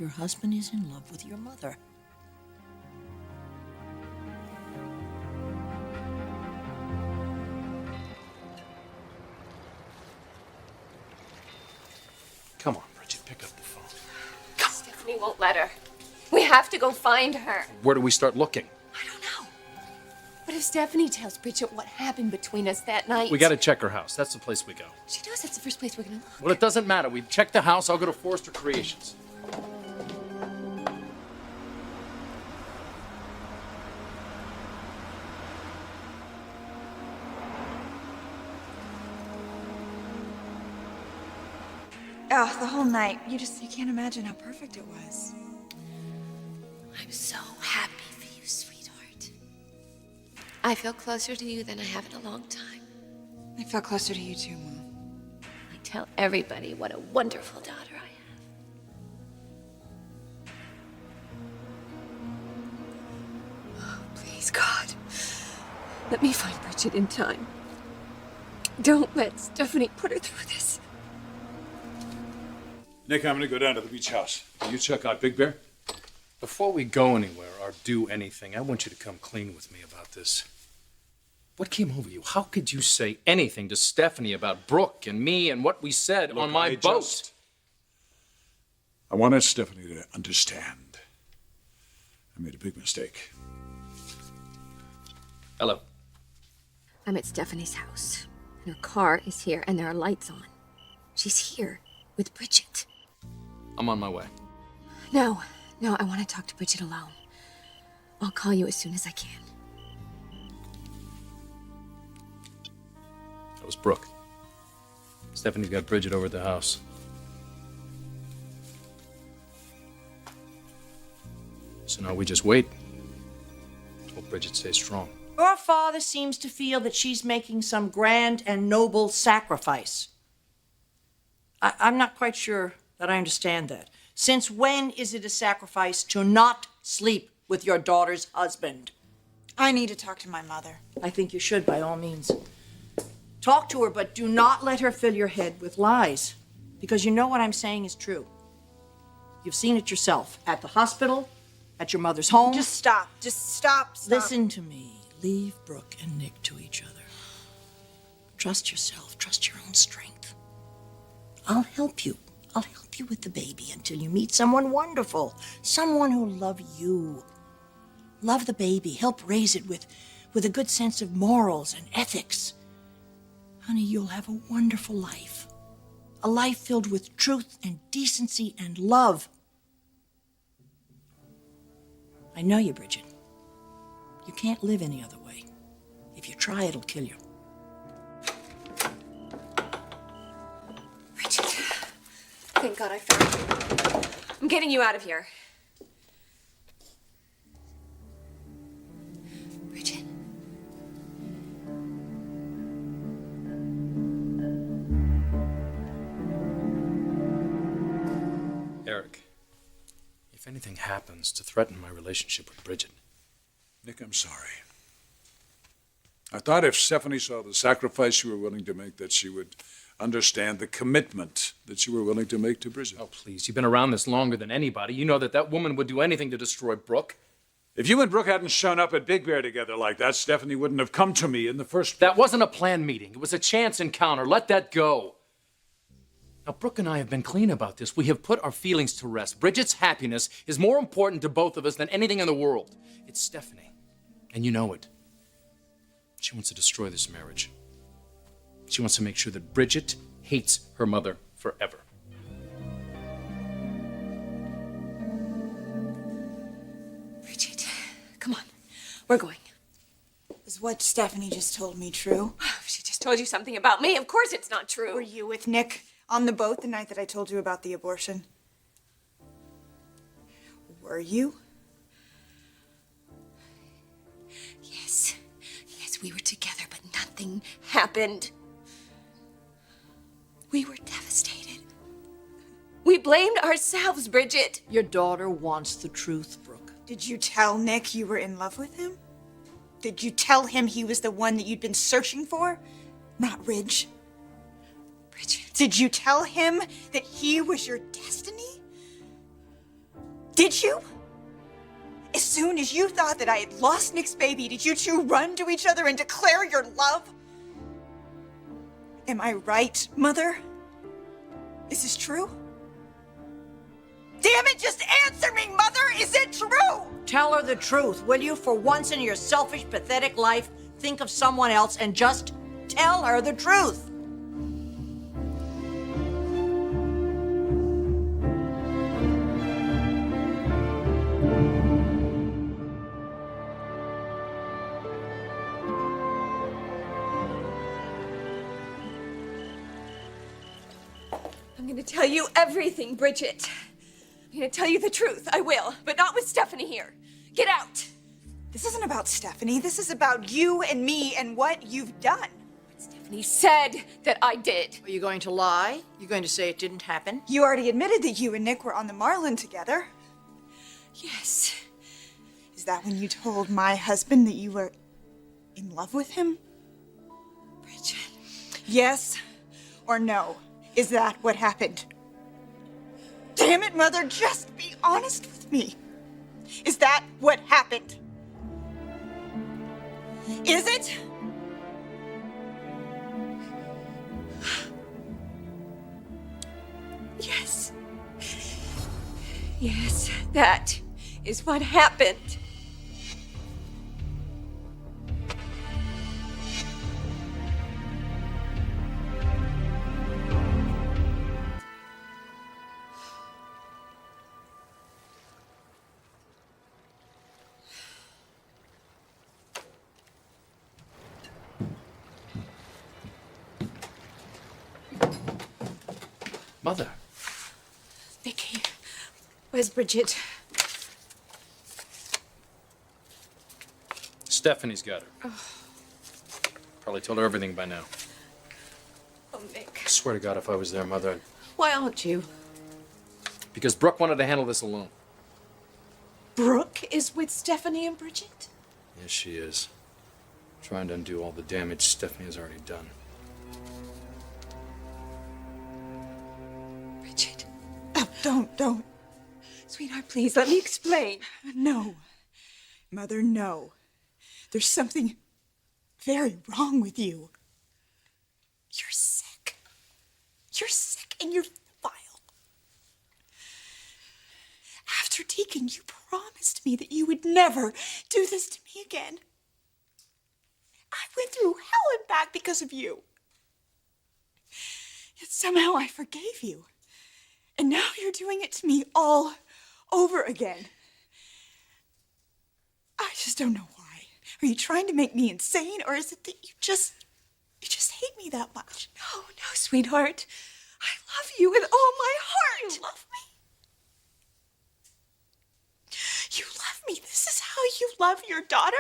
your husband is in love with your mother. Come on, Bridget, pick up the phone. Stephanie won't let her. We have to go find her. Where do we start looking? I don't know. What if Stephanie tells Bridget what happened between us that night? We gotta check her house. That's the place we go. She knows that's the first place we're gonna look. Well, it doesn't matter. We check the house. I'll go to Forrester Creations. Oh, the whole night. You can't imagine how perfect it was. I'm so happy for you, sweetheart. I feel closer to you than I have in a long time. I felt closer to you too, Mom. I tell everybody what a wonderful daughter I have. Oh, please, God. Let me find Bridget in time. Don't let Stephanie put her through this. Nick, I'm gonna go down to the beach house. You check out Big Bear? Before we go anywhere or do anything, I want you to come clean with me about this. What came over you? How could you say anything to Stephanie about Brooke and me and what we said on my boat? I wanted Stephanie to understand. I made a big mistake. Hello. I'm at Stephanie's house, and her car is here, and there are lights on. She's here with Bridget. I'm on my way. No, I want to talk to Bridget alone. I'll call you as soon as I can. That was Brooke. Stephanie's got Bridget over at the house. So now we just wait. Hope Bridget stays strong. Your father seems to feel that she's making some grand and noble sacrifice. I'm not quite sure that I understand that. Since when is it a sacrifice to not sleep with your daughter's husband? I need to talk to my mother. I think you should, by all means. Talk to her, but do not let her fill your head with lies, because you know what I'm saying is true. You've seen it yourself, at the hospital, at your mother's home. Just stop. Just stop. Listen to me. Leave Brooke and Nick to each other. Trust yourself. Trust your own strength. I'll help you. I'll help you with the baby until you meet someone wonderful. Someone who'll love you. Love the baby. Help raise it with a good sense of morals and ethics. Honey, you'll have a wonderful life. A life filled with truth and decency and love. I know you, Bridget. You can't live any other way. If you try, it'll kill you. Bridget, thank God I found you. I'm getting you out of here. Bridget. Eric, if anything happens to threaten my relationship with Bridget. Nick, I'm sorry. I thought if Stephanie saw the sacrifice you were willing to make, that she would understand the commitment that you were willing to make to Bridget. Oh, please. You've been around this longer than anybody. You know that that woman would do anything to destroy Brooke. If you and Brooke hadn't shown up at Big Bear together like that, Stephanie wouldn't have come to me in the first place. That wasn't a planned meeting. It was a chance encounter. Let that go. Now, Brooke and I have been clean about this. We have put our feelings to rest. Bridget's happiness is more important to both of us than anything in the world. It's Stephanie, and you know it. She wants to destroy this marriage. She wants to make sure that Bridget hates her mother forever. Bridget, come on. We're going. Is what Stephanie just told me true? She just told you something about me. Of course it's not true. Were you with Nick on the boat the night that I told you about the abortion? Were you? Yes. Yes, we were together, but nothing happened. We were devastated. We blamed ourselves, Bridget. Your daughter wants the truth, Brooke. Did you tell Nick you were in love with him? Did you tell him he was the one that you'd been searching for? Not Ridge. Bridget. Did you tell him that he was your destiny? Did you? As soon as you thought that I had lost Nick's baby, did you two run to each other and declare your love? Am I right, Mother? Is this true? Damn it, just answer me, Mother! Is it true? Tell her the truth, will you? For once in your selfish, pathetic life, think of someone else and just tell her the truth. I'm gonna tell you everything, Bridget. I'm gonna tell you the truth. I will, but not with Stephanie here. Get out! This isn't about Stephanie. This is about you and me and what you've done. Stephanie said that I did. Are you going to lie? You going to say it didn't happen? You already admitted that you and Nick were on the Marlin together. Yes. Is that when you told my husband that you were in love with him? Bridget. Yes or no? Is that what happened? Damn it, Mother, just be honest with me. Is that what happened? Is it? Yes. Yes, that is what happened. Mother. Vicky, where's Bridget? Stephanie's got her. Probably told her everything by now. Oh, Nick. I swear to God, if I was there, Mother, Why aren't you? because Brooke wanted to handle this alone. Brooke is with Stephanie and Bridget? Yes, she is. Trying to undo all the damage Stephanie has already done. Bridget. Oh, don't. Sweetheart, please, let me explain. No. Mother, no. There's something very wrong with you. You're sick. You're sick and you're vile. After Deacon, you promised me that you would never do this to me again. I went through hell and back because of you. Yet somehow I forgave you. And now you're doing it to me all over again. I just don't know why. Are you trying to make me insane, or is it that you just hate me that much? No, sweetheart. I love you with all my heart. You love me? You love me? This is how you love your daughter?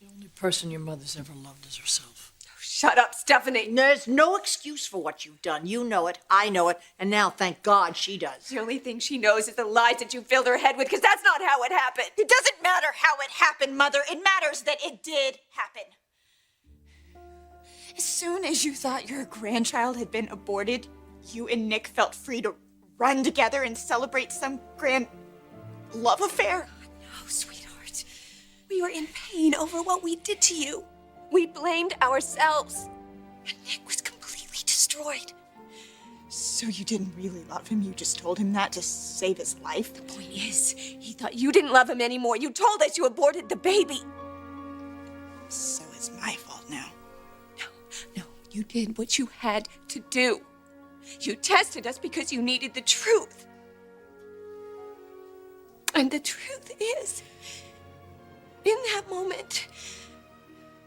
The only person your mother's ever loved is herself. Shut up, Stephanie. There's no excuse for what you've done. You know it, I know it, and now, thank God, she does. The only thing she knows is the lies that you filled her head with, because that's not how it happened. It doesn't matter how it happened, Mother. It matters that it did happen. As soon as you thought your grandchild had been aborted, you and Nick felt free to run together and celebrate some grand love affair. No, sweetheart. We were in pain over what we did to you. We blamed ourselves. And Nick was completely destroyed. So you didn't really love him? You just told him that to save his life? The point is, he thought you didn't love him anymore. You told us you aborted the baby. So it's my fault now. No, you did what you had to do. You tested us because you needed the truth. And the truth is, in that moment,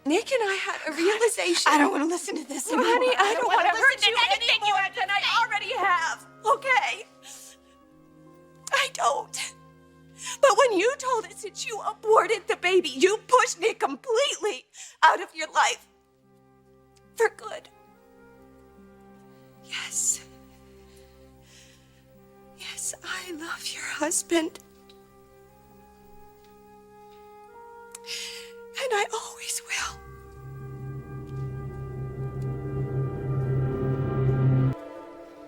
Nick and I had a realization. I don't want to listen to this anymore. Honey, I don't want to hurt listen you to any anything more you have to than I say. already have, okay? I don't. But when you told us that you aborted the baby, you pushed Nick completely out of your life. For good. Yes. Yes, I love your husband. And I always will.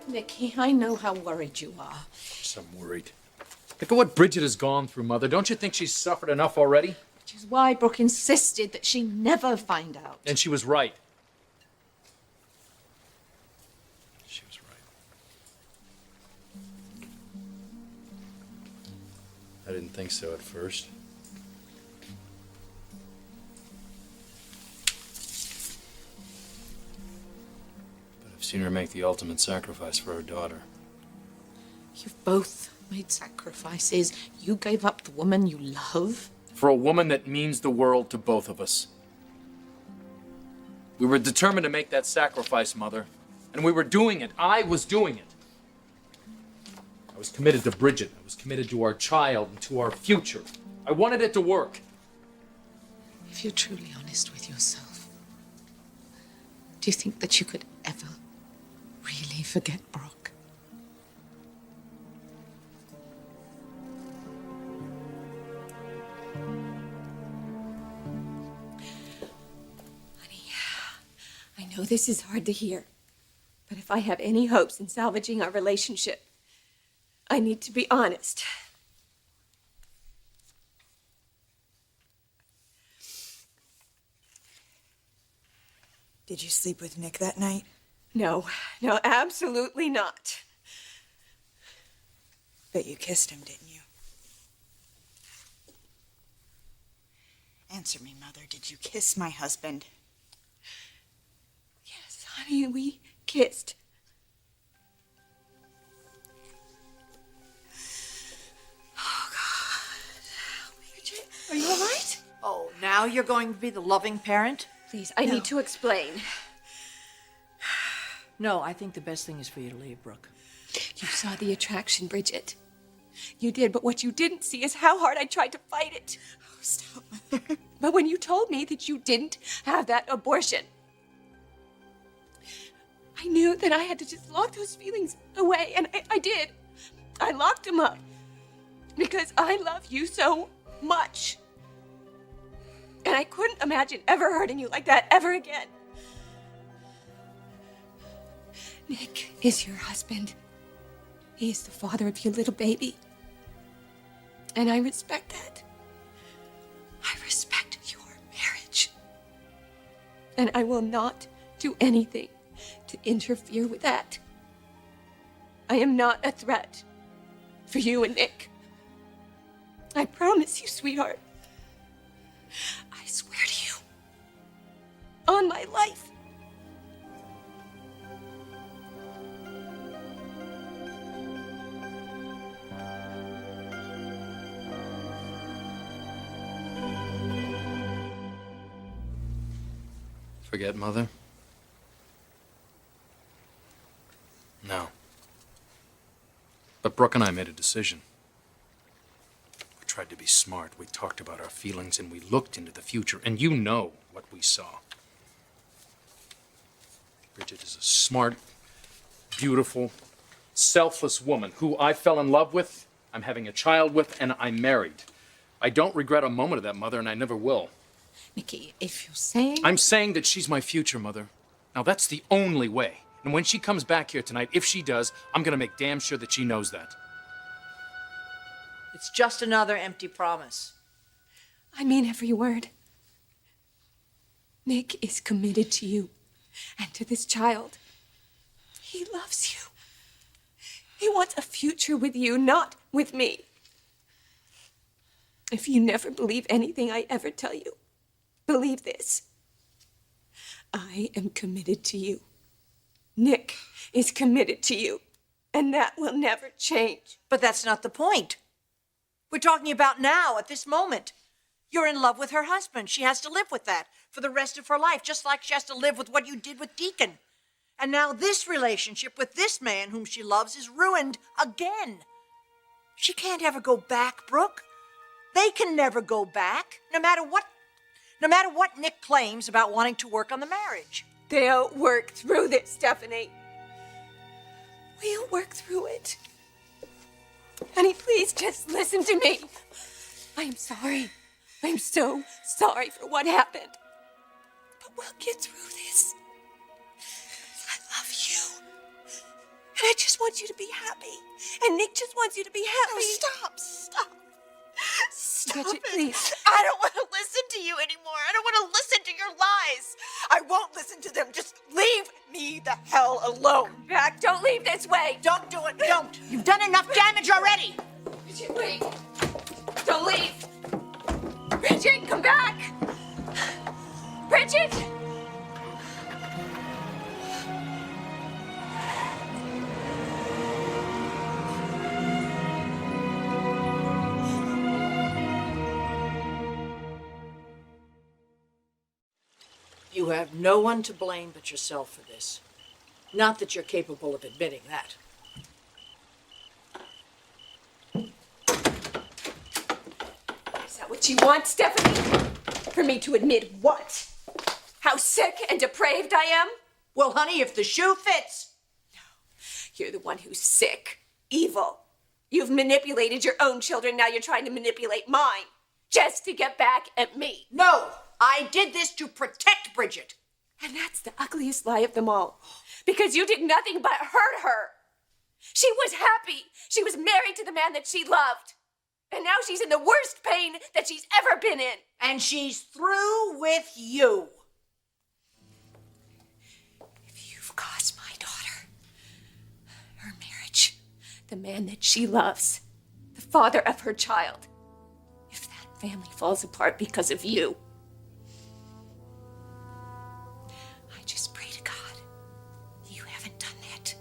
Nikki, I know how worried you are. Of course I'm worried. Look at what Bridget has gone through, Mother. Don't you think she's suffered enough already? Which is why Brooke insisted that she never find out. And she was right. She was right. I didn't think so at first. But I've seen her make the ultimate sacrifice for her daughter. You've both made sacrifices. You gave up the woman you love. For a woman that means the world to both of us. We were determined to make that sacrifice, Mother. And we were doing it. I was doing it. I was committed to Bridget. I was committed to our child and to our future. I wanted it to work. If you're truly honest with yourself, do you think that you could ever really forget Brooke? Honey, I know this is hard to hear, but if I have any hopes in salvaging our relationship, I need to be honest. Did you sleep with Nick that night? No, absolutely not. Bet you kissed him, didn't you? Answer me, Mother. Did you kiss my husband? Yes, honey, we kissed. Oh, God. Bridget, are you all right? Oh, now you're going to be the loving parent? Please, I need to explain. No, I think the best thing is for you to leave, Brooke. You saw the attraction, Bridget. You did, but what you didn't see is how hard I tried to fight it. Oh, stop, Mother. But when you told me that you didn't have that abortion, I knew that I had to just lock those feelings away, and I did. I locked them up because I love you so much. And I couldn't imagine ever hurting you like that ever again. Nick is your husband. He is the father of your little baby. And I respect that. I respect your marriage. And I will not do anything to interfere with that. I am not a threat for you and Nick. I promise you, sweetheart. I swear to you, on my life. Forget Mother? No. But Brooke and I made a decision. We tried to be smart. We talked about our feelings and we looked into the future. And you know what we saw. Bridget is a smart, beautiful, selfless woman who I fell in love with, I'm having a child with, and I'm married. I don't regret a moment of that, Mother, and I never will. Nikki, if you're saying... I'm saying that she's my future, Mother. Now, that's the only way. And when she comes back here tonight, if she does, I'm gonna make damn sure that she knows that. It's just another empty promise. I mean every word. Nick is committed to you and to this child. He loves you. He wants a future with you, not with me. If you never believe anything I ever tell you, believe this. I am committed to you. Nick is committed to you, and that will never change. But that's not the point. We're talking about now, at this moment. You're in love with her husband. She has to live with that for the rest of her life, just like she has to live with what you did with Deacon. And now this relationship with this man whom she loves is ruined again. She can't ever go back, Brooke. They can never go back, no matter what Nick claims about wanting to work on the marriage. They'll work through this, Stephanie. We'll work through it. Honey, please just listen to me. I'm sorry. I'm so sorry for what happened. But we'll get through this. I love you. And I just want you to be happy. And Nick just wants you to be happy. Oh, stop, stop. Stop Bridget, it. please. I don't want to listen to you anymore. I don't want to listen to your lies. I won't listen to them. Just leave me the hell alone. Back, don't leave this way. Don't do it, don't. You've done enough damage already. Bridget, wait. Don't leave. Bridget, come back. Bridget. You have no one to blame but yourself for this. Not that you're capable of admitting that. Is that what you want, Stephanie? For me to admit what? How sick and depraved I am? Well, honey, if the shoe fits. You're the one who's sick, evil. You've manipulated your own children, now you're trying to manipulate mine. Just to get back at me. No, I did this to protect Bridget. And that's the ugliest lie of them all. Because you did nothing but hurt her. She was happy. She was married to the man that she loved. And now she's in the worst pain that she's ever been in. And she's through with you. If you've caused my daughter, her marriage, the man that she loves, the father of her child, if that family falls apart because of you, I just pray to God you haven't done that.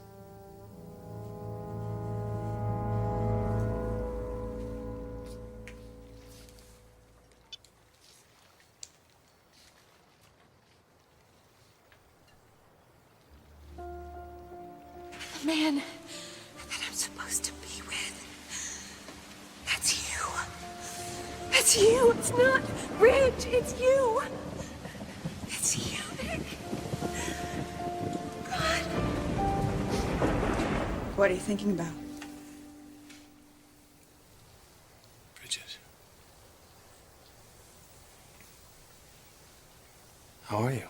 The man that I'm supposed to be with, that's you. That's you. It's not Rich. It's you. It's you, Nick. God. What are you thinking about? Bridget. How are you?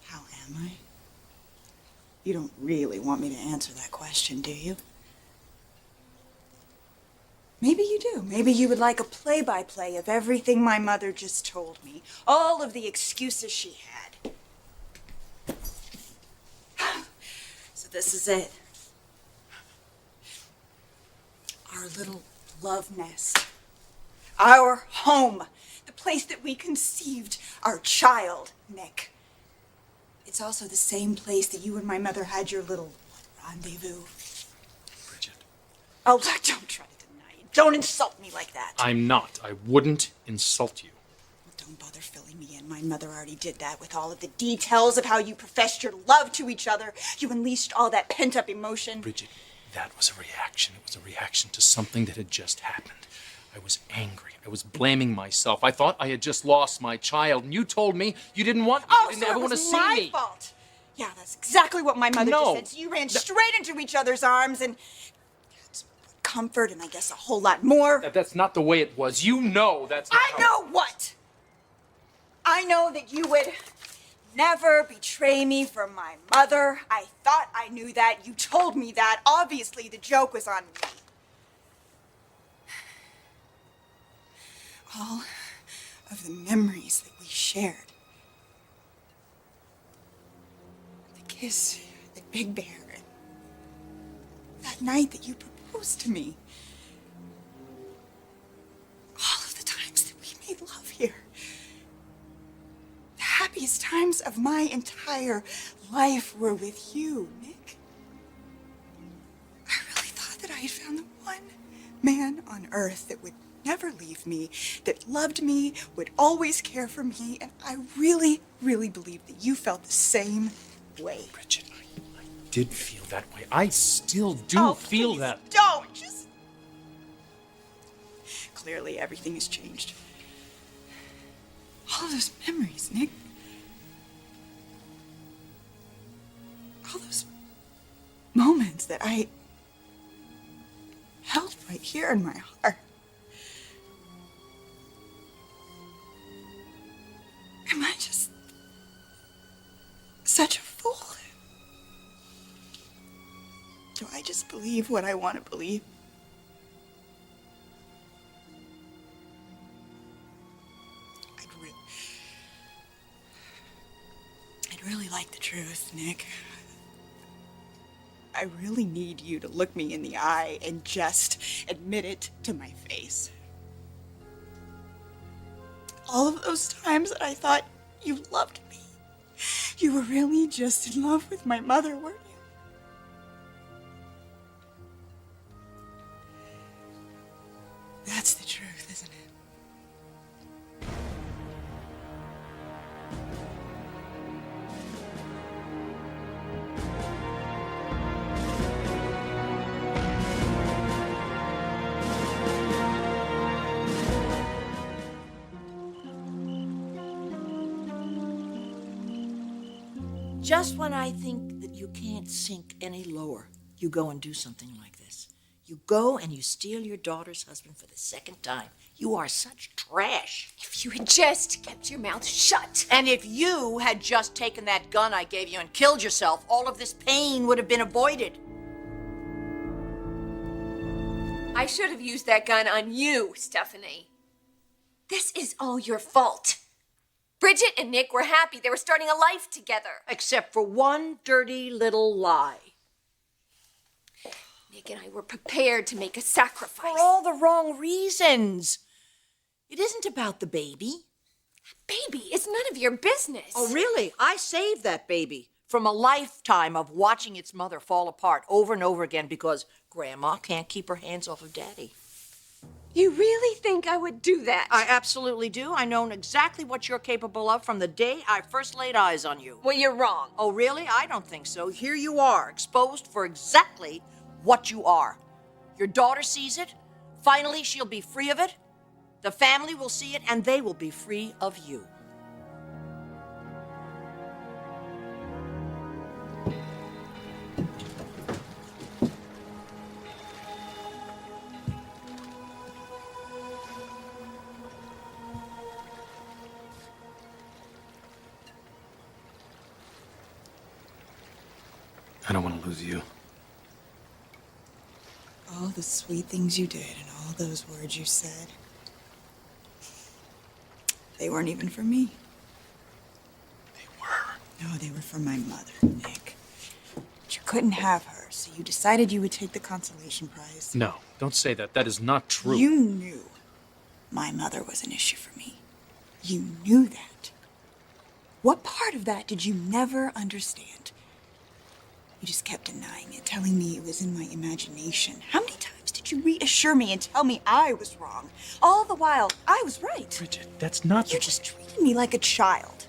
How am I? You don't really want me to answer that question, do you? Maybe you do. Maybe you would like a play-by-play of everything my mother just told me. All of the excuses she had. So this is it. Our little love nest. Our home. The place that we conceived our child, Nick. It's also the same place that you and my mother had your little rendezvous. Bridget. Oh, look, don't try to deny it. Don't insult me like that. I'm not. I wouldn't insult you. Well, don't bother filling me in. My mother already did that with all of the details of how you professed your love to each other. You unleashed all that pent-up emotion. Bridget, that was a reaction. It was a reaction to something that had just happened. I was angry. I was blaming myself. I thought I had just lost my child, and you told me you didn't want me. Oh, You didn't so ever it want to was see my me. fault. Yeah, that's exactly what my mother No. just said. So you ran straight into each other's arms and comfort and I guess a whole lot more. That's not the way it was. You know that's not I how- know what? I know that you would never betray me from my mother. I thought I knew that. You told me that. Obviously, the joke was on me. All of the memories that we shared. The kiss at Big Bear. And that night that you proposed to me. All of the times that we made love here. The happiest times of my entire life were with you, Nick. I really thought that I had found the one man on earth that would never leave me, that loved me, would always care for me, and I really, really believed that you felt the same way. Bridget, I did feel that way. I still do feel please that. Don't just. Clearly, everything has changed. All those memories, Nick. All those moments that I held right here in my heart. Am I just such a fool? just believe what I want to believe. I'd really like the truth, Nick. I really need you to look me in the eye and just admit it to my face. All of those times that I thought you loved me, you were really just in love with my mother, weren't you? That's the truth, isn't it? Just when I think that you can't sink any lower, you go and do something like this. You go and you steal your daughter's husband for the second time. You are such trash. If you had just kept your mouth shut. And if you had just taken that gun I gave you and killed yourself, all of this pain would have been avoided. I should have used that gun on you, Stephanie. This is all your fault. Bridget and Nick were happy. They were starting a life together. Except for one dirty little lie. Nick and I were prepared to make a sacrifice. For all the wrong reasons. It isn't about the baby. Baby, it's none of your business. Oh, really? I saved that baby from a lifetime of watching its mother fall apart over and over again because Grandma can't keep her hands off of Daddy. You really think I would do that? I absolutely do. I know exactly what you're capable of from the day I first laid eyes on you. Well, you're wrong. Oh, really? I don't think so. Here you are, exposed for exactly what you are. Your daughter sees it. Finally, she'll be free of it. The family will see it, and they will be free of you. I don't want to lose you. All the sweet things you did and all those words you said, they weren't even for me. They were. No, they were for my mother, Nick. But you couldn't have her, so you decided you would take the consolation prize. No, don't say that. That is not true. You knew my mother was an issue for me. You knew that. What part of that did you never understand? You just kept denying it, telling me it was in my imagination. How many times did you reassure me and tell me I was wrong? All the while, I was right. Bridget, that's not You just treated me like a child.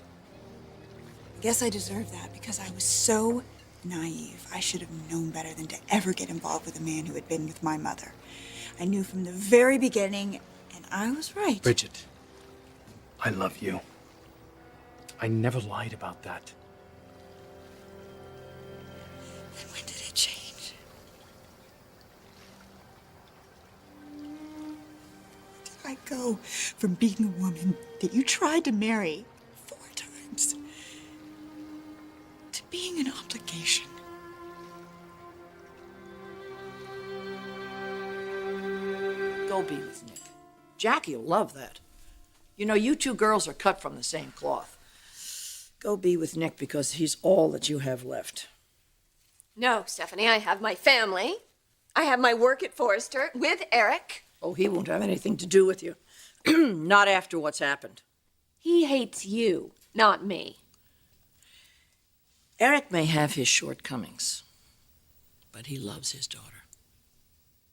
I guess I deserve that because I was so naive. I should have known better than to ever get involved with a man who had been with my mother. I knew from the very beginning, and I was right. Bridget, I love you. I never lied about that. And when did it change? Did I go from being a woman that you tried to marry 4 times to being an obligation? Go be with Nick. Jackie'll love that. You know, you two girls are cut from the same cloth. Go be with Nick because he's all that you have left. No, Stephanie, I have my family. I have my work at Forrester with Eric. Oh, he won't have anything to do with you. Not after what's happened. He hates you, not me. Eric may have his shortcomings, but he loves his daughter.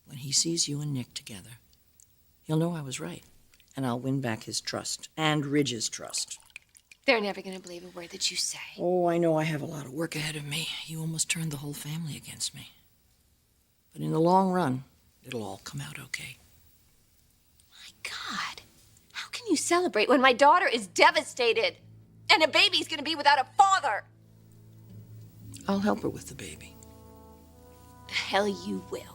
When he sees you and Nick together, he'll know I was right, and I'll win back his trust and Ridge's trust. They're never going to believe a word that you say. Oh, I know I have a lot of work ahead of me. You almost turned the whole family against me. But in the long run, it'll all come out okay. My God, how can you celebrate when my daughter is devastated and a baby's going to be without a father? I'll help her with the baby. The hell you will.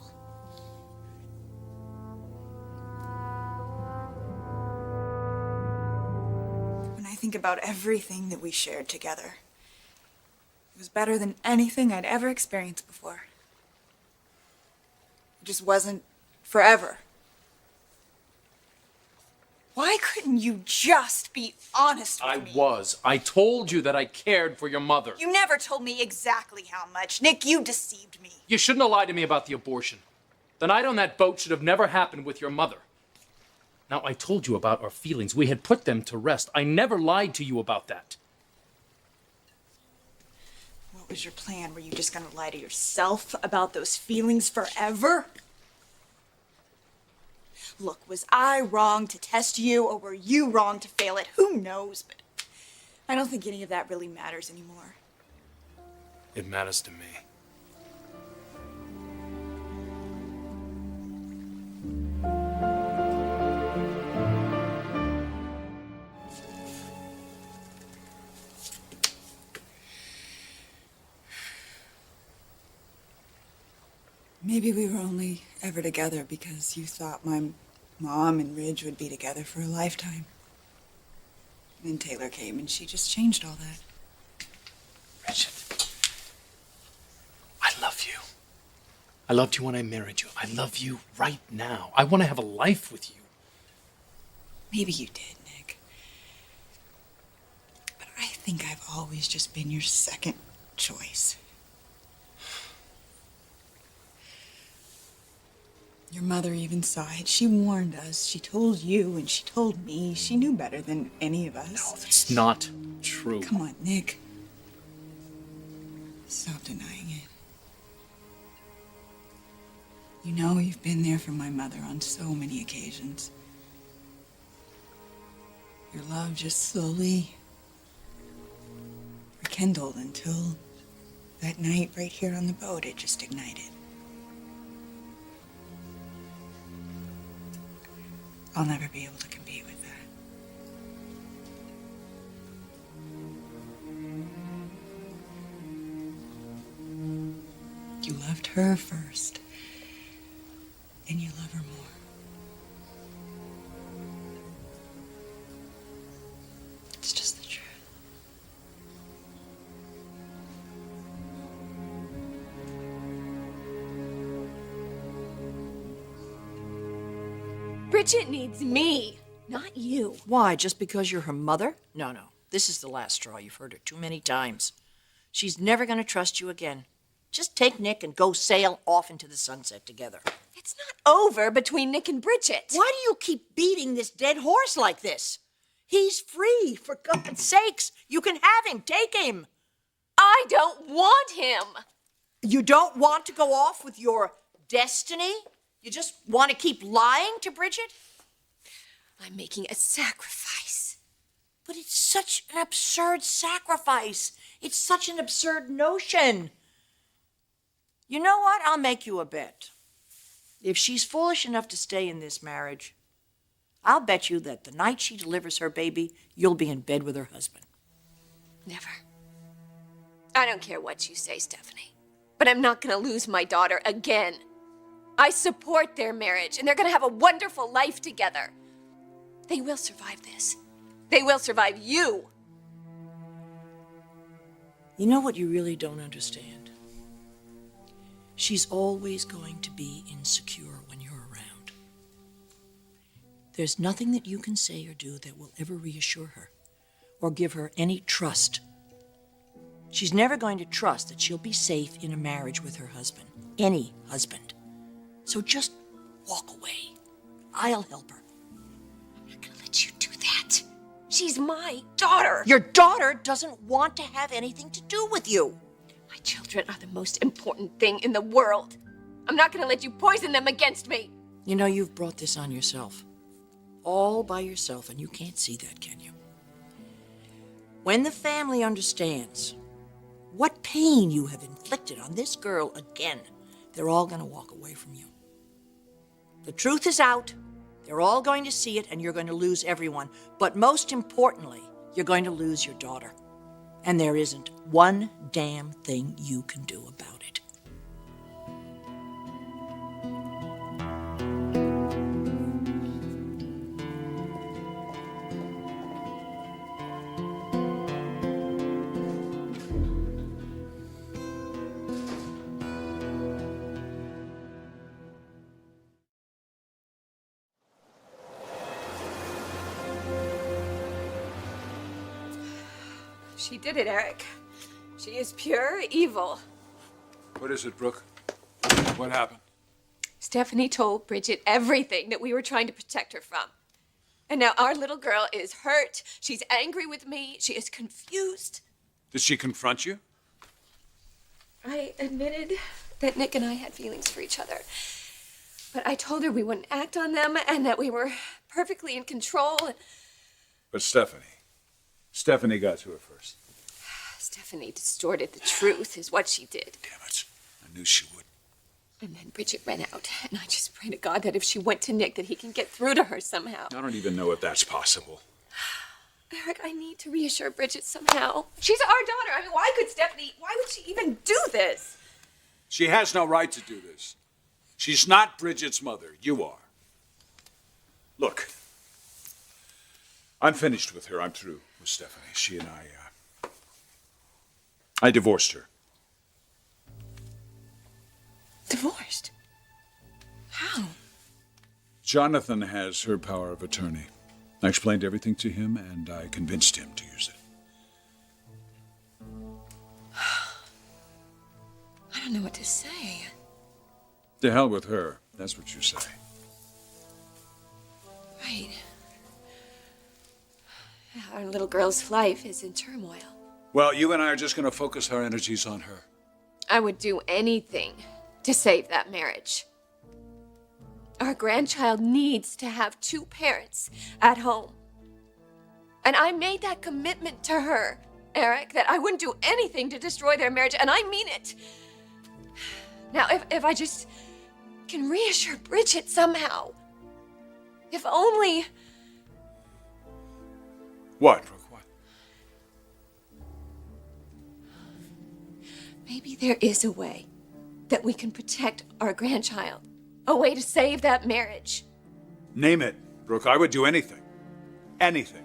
When I think about everything that we shared together, it was better than anything I'd ever experienced before. just wasn't forever. Why couldn't you just be honest with me? I was. I told you that I cared for your mother. You never told me exactly how much. Nick, you deceived me. You shouldn't have lied to me about the abortion. The night on that boat should have never happened with your mother. Now, I told you about our feelings. We had put them to rest. I never lied to you about that. What was your plan? Were you just gonna lie to yourself about those feelings forever? Look, was I wrong to test you, or were you wrong to fail it? Who knows, but I don't think any of that really matters anymore. It matters to me. Maybe we were only ever together because you thought my mom and Ridge would be together for a lifetime. And then Taylor came and she just changed all that. Bridget, I love you. I loved you when I married you. I love you right now. I want to have a life with you. Maybe you did, Nick. But I think I've always just been your second choice. Your mother even saw it. She warned us. She told you and she told me. She knew better than any of us. No, that's not true. Come on, Nick. Stop denying it. You know you've been there for my mother on so many occasions. Your love just slowly rekindled until that night right here on the boat, it just ignited. I'll never be able to compete with that. You loved her first, and you love her more. It's just the truth. Bridget needs me, not you. Why, just because you're her mother? No, no. This is the last straw. You've heard her too many times. She's never going to trust you again. Just take Nick and go sail off into the sunset together. It's not over between Nick and Bridget. Why do you keep beating this dead horse like this? He's free, for God's sakes. You can have him. Take him. I don't want him. You don't want to go off with your destiny? You just want to keep lying to Bridget? I'm making a sacrifice. But it's such an absurd sacrifice. It's such an absurd notion. You know what? I'll make you a bet. If she's foolish enough to stay in this marriage, I'll bet you that the night she delivers her baby, you'll be in bed with her husband. Never. I don't care what you say, Stephanie, but I'm not going to lose my daughter again. I support their marriage, and they're going to have a wonderful life together. They will survive this. They will survive you. You know what you really don't understand? She's always going to be insecure when you're around. There's nothing that you can say or do that will ever reassure her or give her any trust. She's never going to trust that she'll be safe in a marriage with her husband, any husband. So just walk away. I'll help her. I'm not going to let you do that. She's my daughter. Your daughter doesn't want to have anything to do with you. My children are the most important thing in the world. I'm not going to let you poison them against me. You know, you've brought this on yourself. All by yourself, and you can't see that, can you? When the family understands what pain you have inflicted on this girl again, they're all going to walk away from you. The truth is out. They're all going to see it, and you're going to lose everyone. But most importantly, you're going to lose your daughter. And there isn't one damn thing you can do about it. She did it, Eric. She is pure evil. What is it, Brooke? What happened? Stephanie told Bridget everything that we were trying to protect her from. And now our little girl is hurt. She's angry with me. She is confused. Did she confront you? I admitted that Nick and I had feelings for each other. But I told her we wouldn't act on them and that we were perfectly in control. But Stephanie got to her first. Stephanie distorted the truth, is what she did. Damn it. I knew she would. And then Bridget ran out, and I just pray to God that if she went to Nick, that he can get through to her somehow. I don't even know if that's possible. Eric, I need to reassure Bridget somehow. She's our daughter. I mean, why would she even do this? She has no right to do this. She's not Bridget's mother. You are. Look, I'm finished with her. I'm through with Stephanie. She and I divorced her. Divorced? How? Jonathan has her power of attorney. I explained everything to him, and I convinced him to use it. I don't know what to say. To hell with her. That's what you say. Right. Our little girl's life is in turmoil. Well, you and I are just going to focus our energies on her. I would do anything to save that marriage. Our grandchild needs to have two parents at home. And I made that commitment to her, Eric, that I wouldn't do anything to destroy their marriage, and I mean it. Now, if I just can reassure Bridget somehow. If only... What, Brooke? What? Maybe there is a way that we can protect our grandchild. A way to save that marriage. Name it, Brooke. I would do anything. Anything.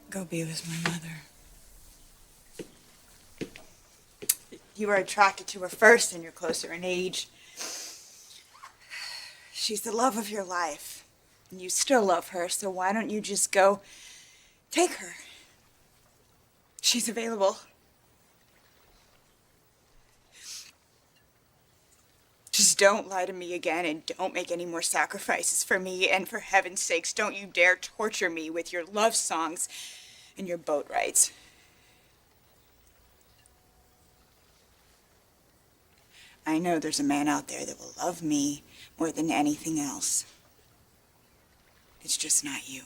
Go be with my mother. You were attracted to her first, and you're closer in age. She's the love of your life, and you still love her, so why don't you just go take her? She's available. Just don't lie to me again, and don't make any more sacrifices for me, and for heaven's sakes, don't you dare torture me with your love songs and your boat rides. I know there's a man out there that will love me more than anything else. It's just not you.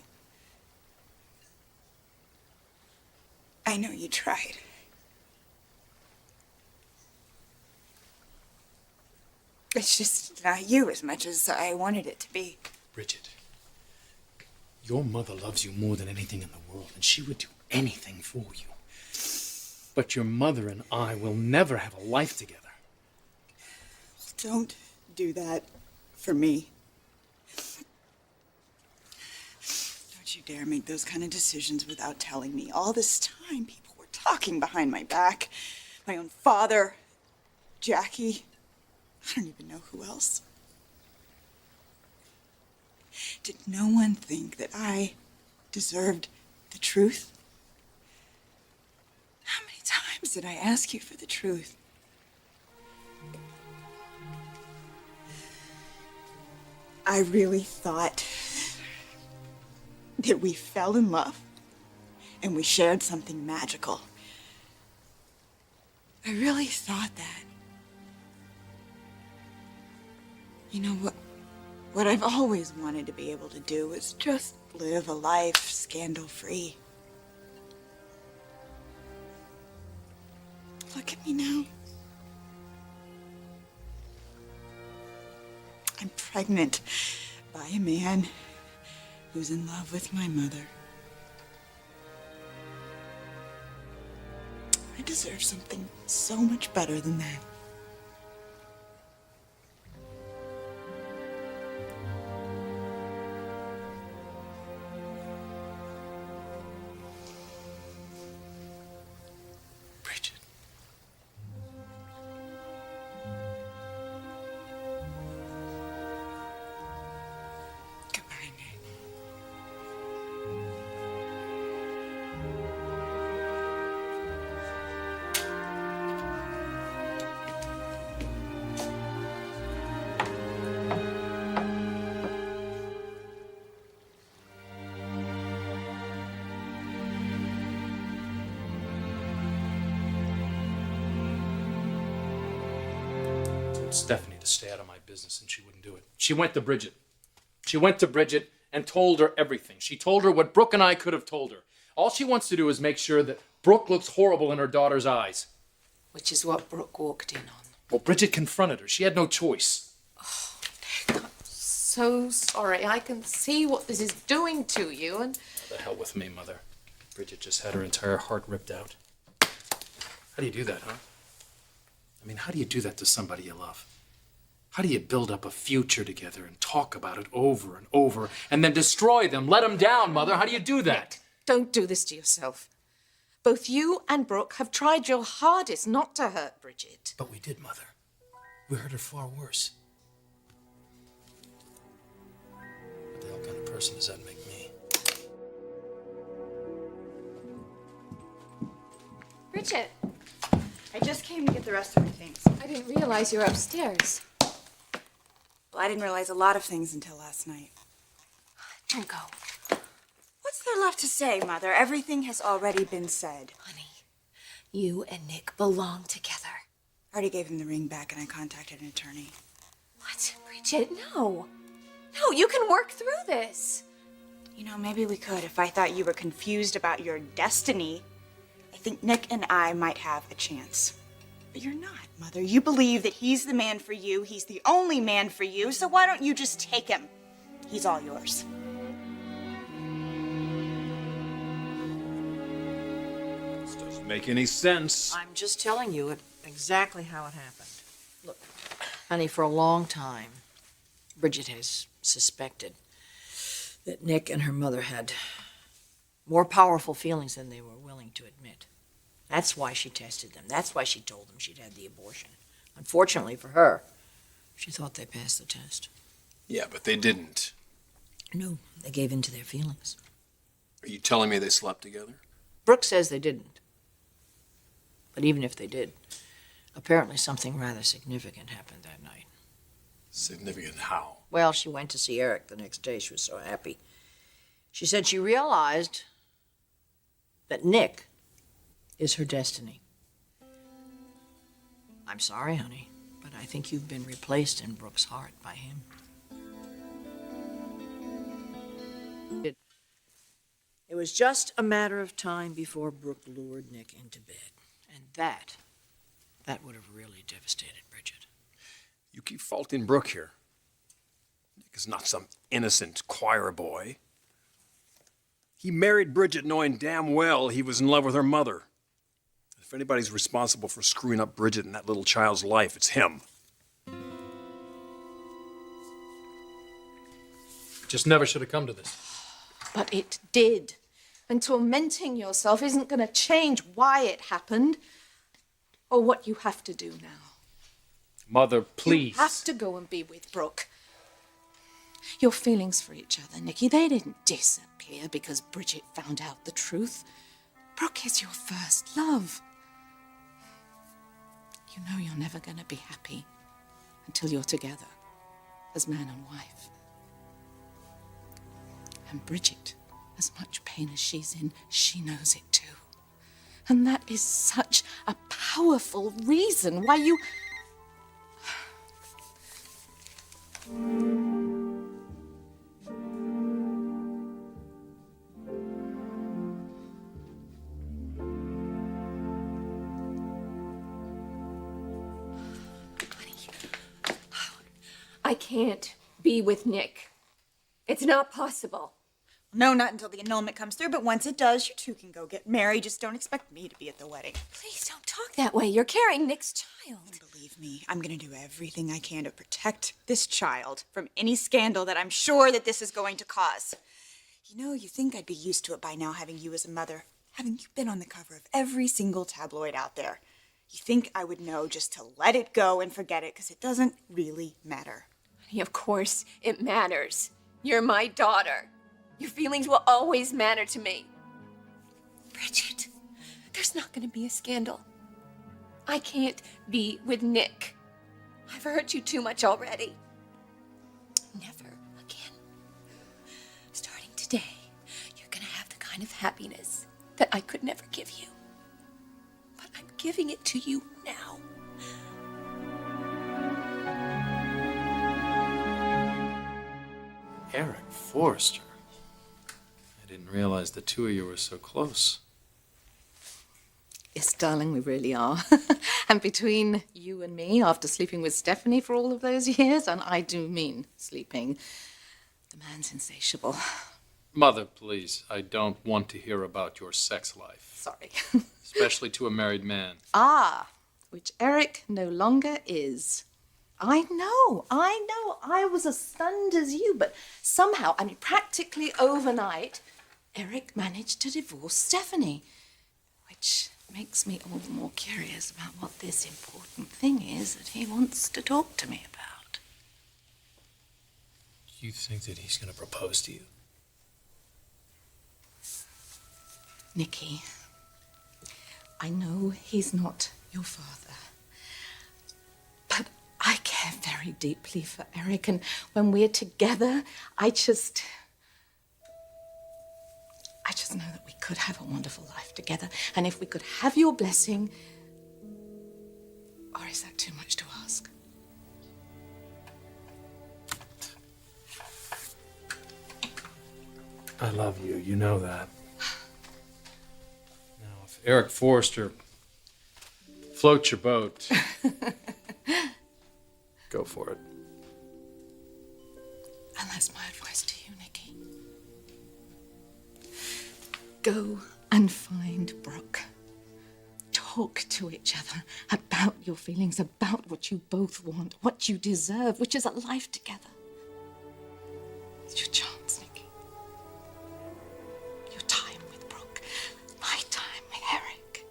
I know you tried. It's just not you as much as I wanted it to be. Bridget, your mother loves you more than anything in the world, and she would do anything for you. But your mother and I will never have a life together. Don't do that for me. Don't you dare make those kind of decisions without telling me. All this time, people were talking behind my back. My own father, Jackie. I don't even know who else. Did no one think that I deserved the truth? How many times did I ask you for the truth? I really thought that we fell in love and we shared something magical. I really thought that. You know, what I've always wanted to be able to do is just live a life scandal-free. Look at me now. I'm pregnant by a man who's in love with my mother. I deserve something so much better than that. to stay out of my business, and she wouldn't do it. She went to Bridget. She went to Bridget and told her everything. She told her what Brooke and I could have told her. All she wants to do is make sure that Brooke looks horrible in her daughter's eyes. Which is what Brooke walked in on. Well, Bridget confronted her. She had no choice. So sorry. I can see what this is doing to you, and The hell with me, Mother. Bridget just had her entire heart ripped out. How do you do that, huh? I mean, how do you do that to somebody you love? How do you build up a future together and talk about it over and over and then destroy them, let them down, Mother? How do you do that? don't do this to yourself. Both you and Brooke have tried your hardest not to hurt Bridget. But we did, Mother. We hurt her far worse. What the hell kind of person does that make me? Bridget, I just came to get the rest of my things. I didn't realize you were upstairs. Well, I didn't realize a lot of things until last night. Don't go. What's there left to say, Mother? Everything has already been said. Honey, you and Nick belong together. I already gave him the ring back and I contacted an attorney. What? Bridget, no. No, you can work through this. You know, maybe we could if I thought you were confused about your destiny. I think Nick and I might have a chance. But you're not, Mother. You believe that he's the man for you. He's the only man for you. So why don't you just take him? He's all yours. This doesn't make any sense. I'm just telling you exactly how it happened. Look, honey, for a long time, Bridget has suspected that Nick and her mother had more powerful feelings than they were willing to admit. That's why she tested them. That's why she told them she'd had the abortion. Unfortunately for her, she thought they passed the test. Yeah, but they didn't. No, they gave in to their feelings. Are you telling me they slept together? Brooke says they didn't. But even if they did, apparently something rather significant happened that night. Significant how? Well, she went to see Eric the next day. She was so happy. She said she realized that Nick is her destiny. I'm sorry, honey, but I think you've been replaced in Brooke's heart by him. It was just a matter of time before Brooke lured Nick into bed. And that would have really devastated Bridget. You keep faulting Brooke here. Nick is not some innocent choir boy. He married Bridget knowing damn well he was in love with her mother. If anybody's responsible for screwing up Bridget and that little child's life, it's him. Just never should have come to this. But it did. And tormenting yourself isn't going to change why it happened or what you have to do now. Mother, please. You have to go and be with Brooke. Your feelings for each other, Nicky, they didn't disappear because Bridget found out the truth. Brooke is your first love. You know you're never going to be happy until you're together as man and wife. And Bridget, as much pain as she's in, she knows it too. And that is such a powerful reason why you... I can't be with Nick. It's not possible. No, not until the annulment comes through, but once it does, you two can go get married. Just don't expect me to be at the wedding. Please don't talk that way. You're carrying Nick's child. Believe me, I'm gonna do everything I can to protect this child from any scandal that I'm sure that this is going to cause. You know, you think I'd be used to it by now, having you as a mother, having you been on the cover of every single tabloid out there. You think I would know just to let it go and forget it, because it doesn't really matter. Honey, of course it matters. You're my daughter. Your feelings will always matter to me. Bridget, there's not going to be a scandal. I can't be with Nick. I've hurt you too much already. Never again. Starting today, you're going to have the kind of happiness that I could never give you. But I'm giving it to you now. Eric Forrester. I didn't realize the two of you were so close. Yes, darling, we really are. And between you and me, after sleeping with Stephanie for all of those years, and I do mean sleeping, the man's insatiable. Mother, please, I don't want to hear about your sex life. Sorry. Especially to a married man. Which Eric no longer is. I know. I was as stunned as you, but somehow, I mean, practically overnight, Eric managed to divorce Stephanie, which makes me all the more curious about what this important thing is that he wants to talk to me about. You think that he's going to propose to you? Nicky, I know he's not your father, but I care very deeply for Eric, and when we're together, I just know that we could have a wonderful life together, and if we could have your blessing, or is that too much to ask? I love you, you know that. Now, if Eric Forrester floats your boat, go for it. And that's my advice to you, Nicky. Go and find Brooke. Talk to each other about your feelings, about what you both want, what you deserve, which is a life together. It's your chance, Nicky. Your time with Brooke, my time with Eric.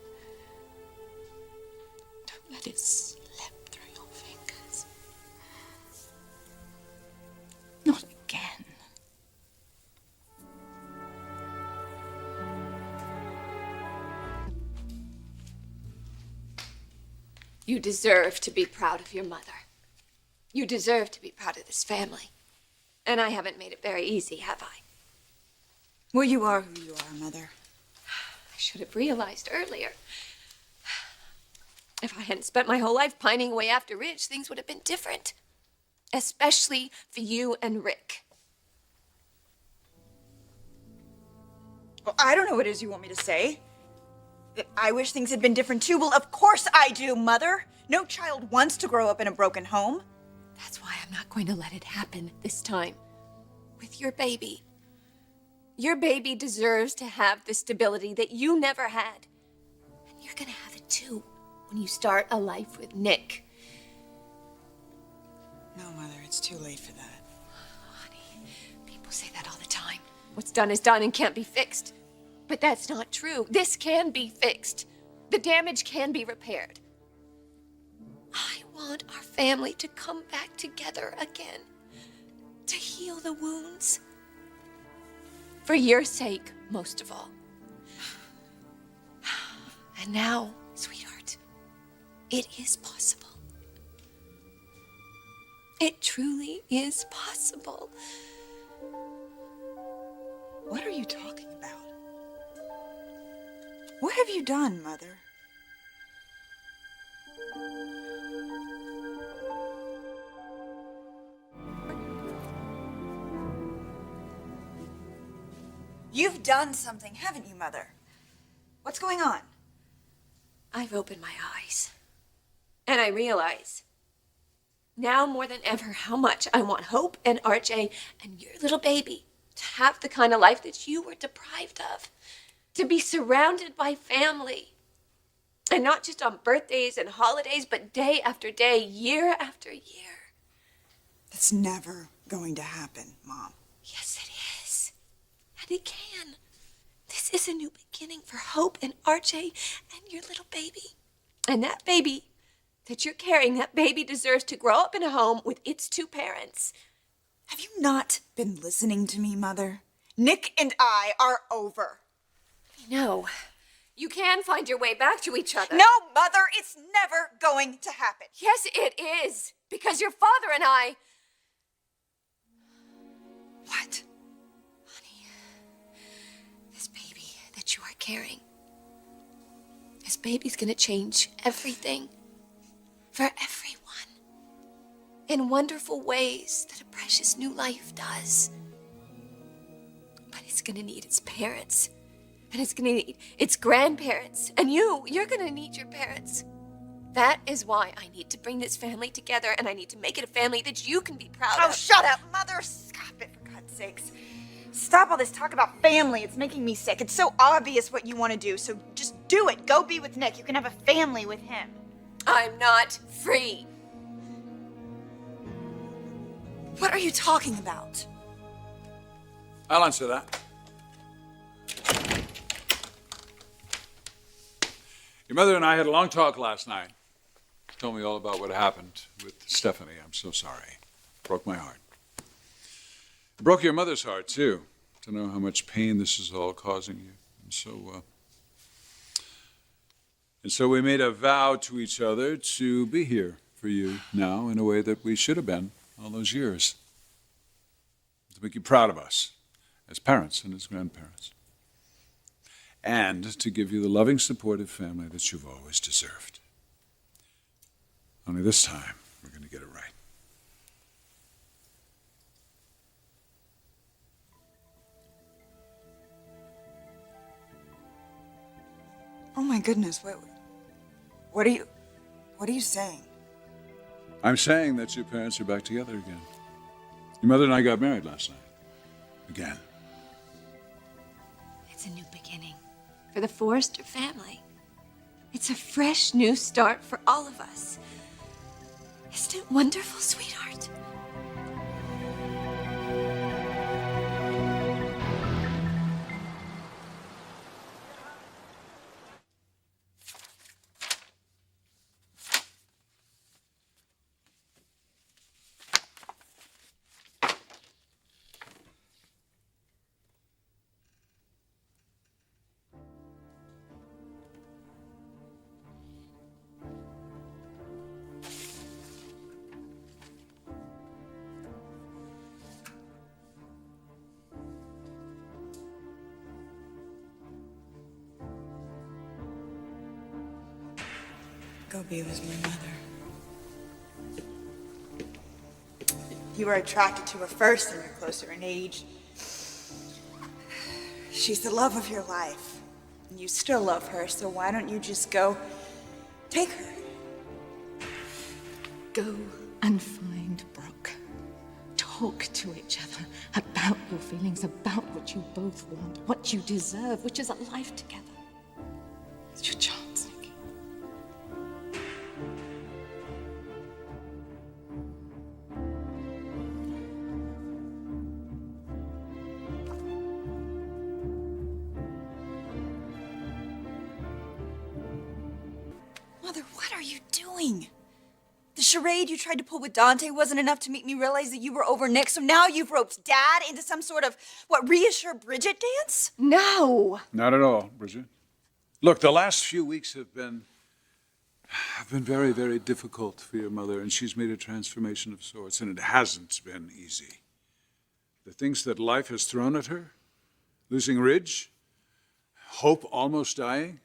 Don't let it slip through your fingers. Not again. You deserve to be proud of your mother. You deserve to be proud of this family. And I haven't made it very easy, have I? Well, you are who you are, Mother. I should have realized earlier. If I hadn't spent my whole life pining away after Rich, things would have been different. Especially for you and Rick. Well, I don't know what it is you want me to say. I wish things had been different too. Well, of course I do, Mother. No child wants to grow up in a broken home. That's why I'm not going to let it happen this time. With your baby. Your baby deserves to have the stability that you never had. And you're gonna have it too when you start a life with Nick. No, Mother, it's too late for that. Honey, people say that all the time. What's done is done and can't be fixed. But that's not true. This can be fixed. The damage can be repaired. I want our family to come back together again. To heal the wounds. For your sake, most of all. And now, sweetheart, it is possible. It truly is possible. What are you talking about? What have you done, Mother? You've done something, haven't you, Mother? What's going on? I've opened my eyes. And I realize, now more than ever, how much I want Hope and RJ and your little baby to have the kind of life that you were deprived of. To be surrounded by family. And not just on birthdays and holidays, but day after day, year after year. That's never going to happen, Mom. Yes, it is. And it can. This is a new beginning for Hope and RJ and your little baby. And that baby that you're carrying, that baby deserves to grow up in a home with its two parents. Have you not been listening to me, Mother? Nick and I are over. No. You can find your way back to each other. No, Mother, it's never going to happen. Yes, it is. Because your father and I... What? Honey, this baby that you are carrying, this baby's gonna change everything for everyone in wonderful ways that a precious new life does. gonna need its parents. And it's gonna need its grandparents. And you're gonna need your parents. That is why I need to bring this family together, and I need to make it a family that you can be proud Oh, of. shut up, Mother. Stop it, for God's sakes. Stop all this talk about family. It's making me sick. It's so obvious what you want to do, so just do it. Go be with Nick. You can have a family with him. I'm not free. What are you talking about? I'll answer that. Your mother and I had a long talk last night. She told me all about what happened with Stephanie. I'm so sorry. Broke my heart. It broke your mother's heart, too, to know how much pain this is all causing you. And so we made a vow to each other to be here for you now in a way that we should have been all those years. To make you proud of us as parents and as grandparents. And to give you the loving, supportive family that you've always deserved. Only this time, we're going to get it right. Oh my goodness, what are you saying? I'm saying that your parents are back together again. Your mother and I got married last night. Again. It's a new beginning for the Forrester family. It's a fresh new start for all of us. Isn't it wonderful, sweetheart? Go be with my mother. You were attracted to her first and you're closer in age. She's the love of your life. And you still love her, so why don't you just go take her? Go and find Brooke. Talk to each other about your feelings, about what you both want, what you deserve, which is a life together. It's your chance, Nicky. Mother, what are you doing? The charade you tried to pull with Dante wasn't enough to make me realize that you were over Nick, so now you've roped Dad into some sort of, reassure Bridget dance? No. Not at all, Bridget. Look, the last few weeks have been very, very difficult for your mother, and she's made a transformation of sorts, and it hasn't been easy. The things that life has thrown at her, losing Ridge, hope almost dying,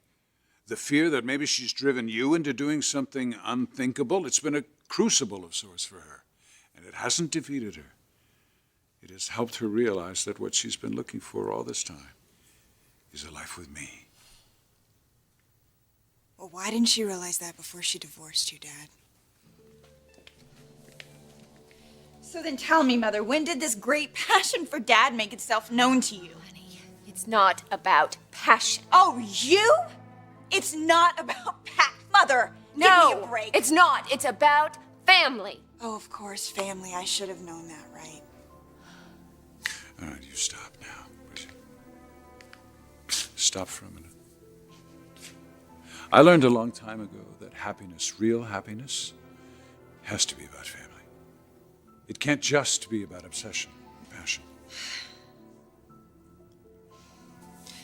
the fear that maybe she's driven you into doing something unthinkable, it's been a crucible of sorts for her, and it hasn't defeated her. It has helped her realize that what she's been looking for all this time is a life with me. Well, why didn't she realize that before she divorced you, Dad? So then tell me, Mother, when did this great passion for Dad make itself known to you? Honey, it's not about passion. Oh, you? It's not about Mother, No, give me a break. it's not. It's about family. Oh, of course, family. I should have known that, right? All right, you stop now, Bridget. Stop for a minute. I learned a long time ago that happiness, real happiness, has to be about family. It can't just be about obsession and passion.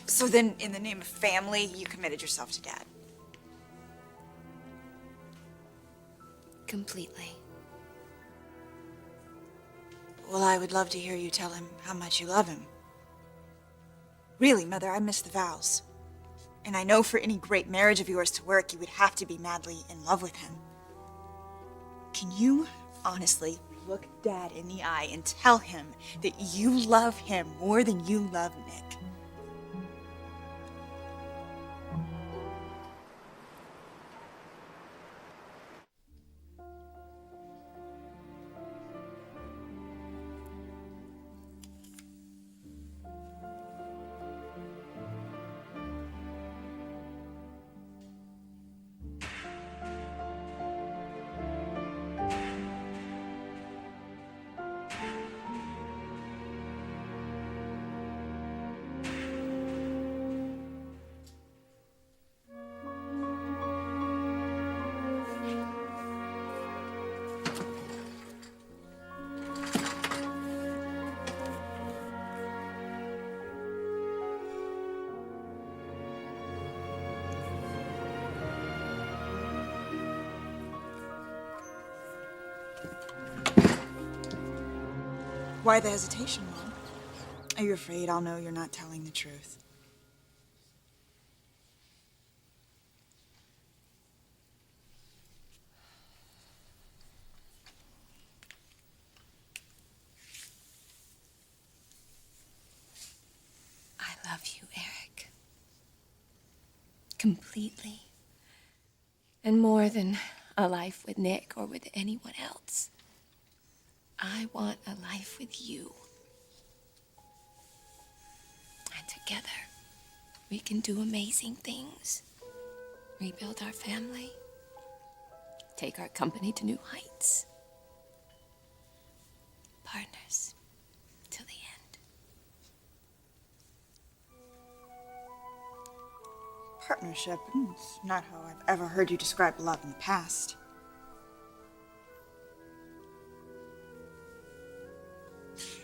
So then, in the name of family, you committed yourself to Dad. Completely. Well, I would love to hear you tell him how much you love him. Really, Mother, I miss the vows. And I know for any great marriage of yours to work, you would have to be madly in love with him. Can you honestly look Dad in the eye and tell him that you love him more than you love Nick. Why the hesitation, Mom? Are you afraid I'll know you're not telling the truth? I love you, Eric. Completely. And more than a life with Nick or with anyone else. I want a life with you. And together, we can do amazing things. Rebuild our family. Take our company to new heights. Partners till the end. Partnership? It's not how I've ever heard you describe love in the past.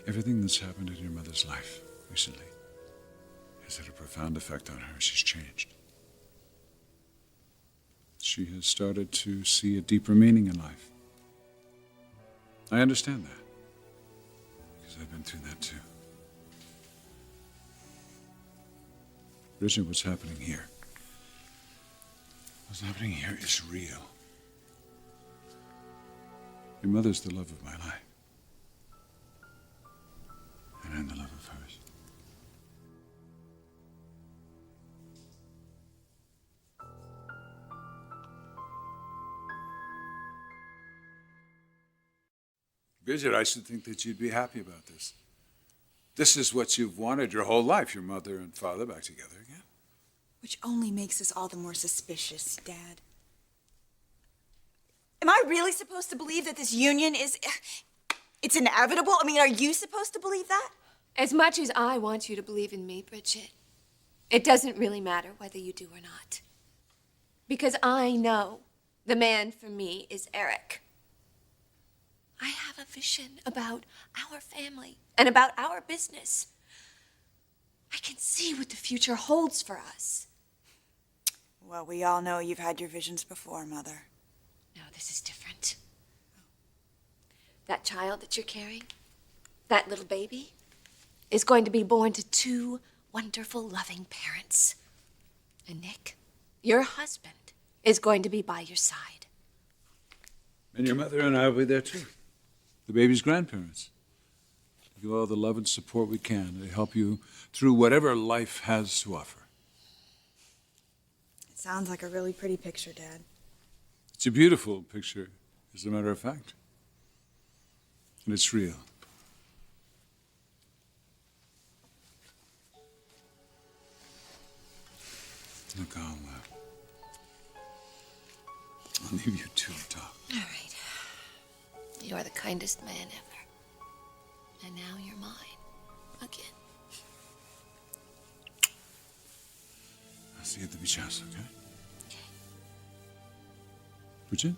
Everything that's happened in your mother's life recently has had a profound effect on her. She's changed. She has started to see a deeper meaning in life. I understand that, because I've been through that too. Bridget, what's happening here? What's happening here is real. Your mother's the love of my life. And I'm the love of hers. Bridget, I should think that you'd be happy about this. This is what you've wanted your whole life, your mother and father back together again. Which only makes us all the more suspicious, Dad. Am I really supposed to believe that this union is... it's inevitable? I mean, are you supposed to believe that? As much as I want you to believe in me, Bridget, it doesn't really matter whether you do or not. Because I know the man for me is Eric. I have a vision about our family and about our business. I can see what the future holds for us. Well, we all know you've had your visions before, Mother. No, this is different. That child that you're carrying, that little baby, is going to be born to two wonderful, loving parents. And Nick, your husband, is going to be by your side. And your mother and I will be there too. The baby's grandparents. To give all the love and support we can to help you through whatever life has to offer. It sounds like a really pretty picture, Dad. It's a beautiful picture, as a matter of fact. And it's real. Look, I'll leave you two to talk. All right. You are the kindest man ever. And now you're mine. Again. I'll see you at the beach house, okay? Okay. Bridget?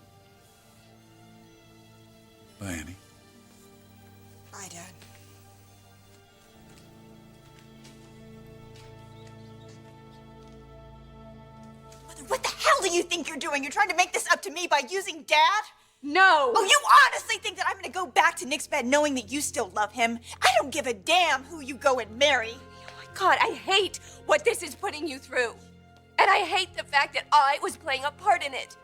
Bye, Annie. Bye, Dad. Mother, what the hell do you think you're doing? You're trying to make this up to me by using Dad? No! Oh, you honestly think that I'm gonna go back to Nick's bed knowing that you still love him? I don't give a damn who you go and marry. Oh my God, I hate what this is putting you through. And I hate the fact that I was playing a part in it.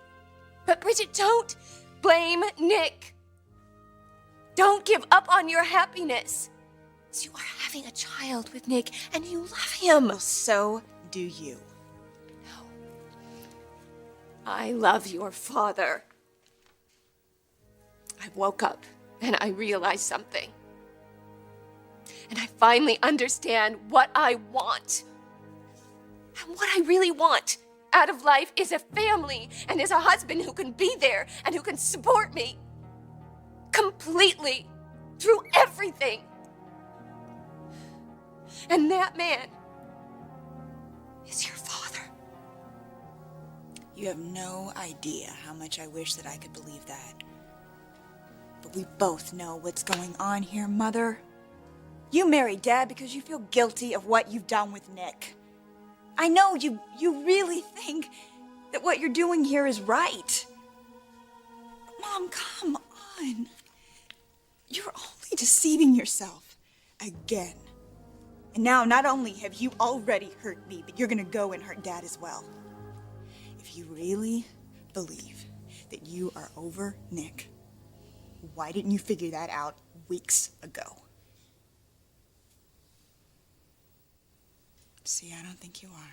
But Bridget, don't blame Nick. Don't give up on your happiness. You are having a child with Nick, and you love him. Well, so do you. I love your father. I woke up and I realized something. And I finally understand what I want. And what I really want out of life is a family and is a husband who can be there and who can support me completely through everything. And that man is your father. You have no idea how much I wish that I could believe that. But we both know what's going on here, Mother. You married Dad because you feel guilty of what you've done with Nick. I know you really think that what you're doing here is right. But Mom, come on. You're only deceiving yourself again. And now not only have you already hurt me, but you're gonna go and hurt Dad as well. If you really believe that you are over Nick, why didn't you figure that out weeks ago? See, I don't think you are.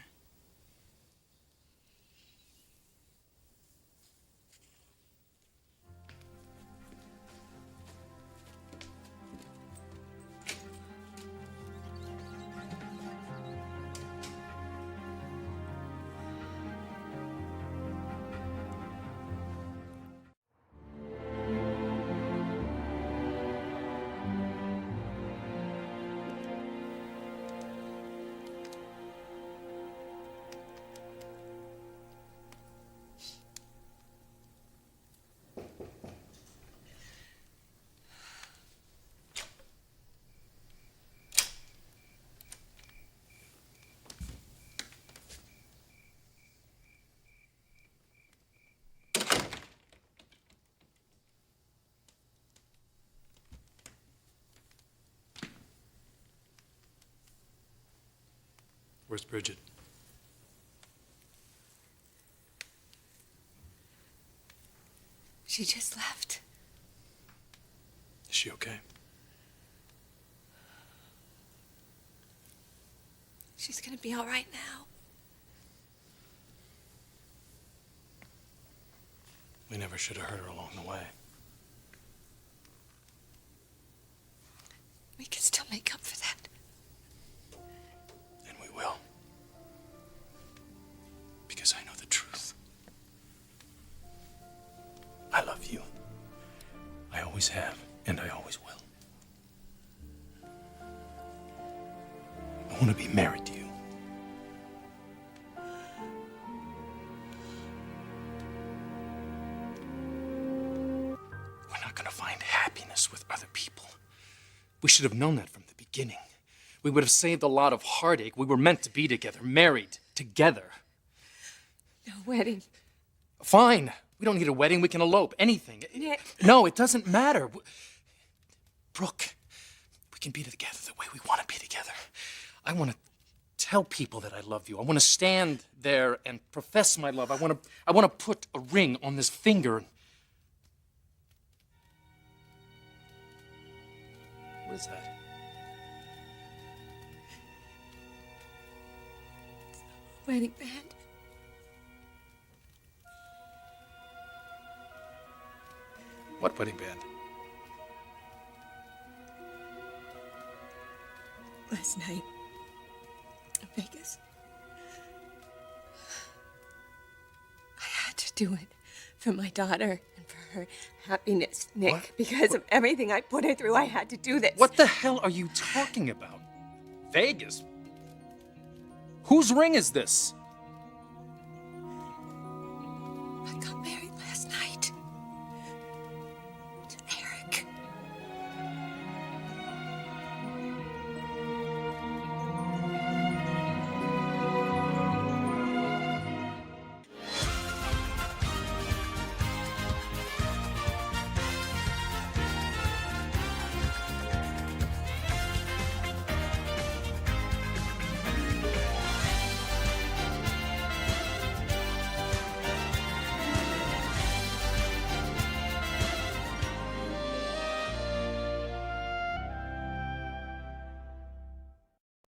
Where's Bridget? She just left. Is she okay? She's gonna be all right now. We never should have hurt her along the way. We can still make up for that. And we will. Because I know the truth. I love you. I always have, and I always will. I want to be married to you. We're not going to find happiness with other people. We should have known that from the beginning. We would have saved a lot of heartache. We were meant to be together, married together. No wedding. Fine. We don't need a wedding. We can elope. Anything. Nick. No, it doesn't matter. Brooke, we can be together the way we want to be together. I want to tell people that I love you. I want to stand there and profess my love. I want to put a ring on this finger. What is that? Wedding band. What wedding band? Last night in Vegas. I had to do it for my daughter and for her happiness, Nick. What? Because of everything I put her through, I had to do this. What the hell are you talking about? Vegas? Whose ring is this?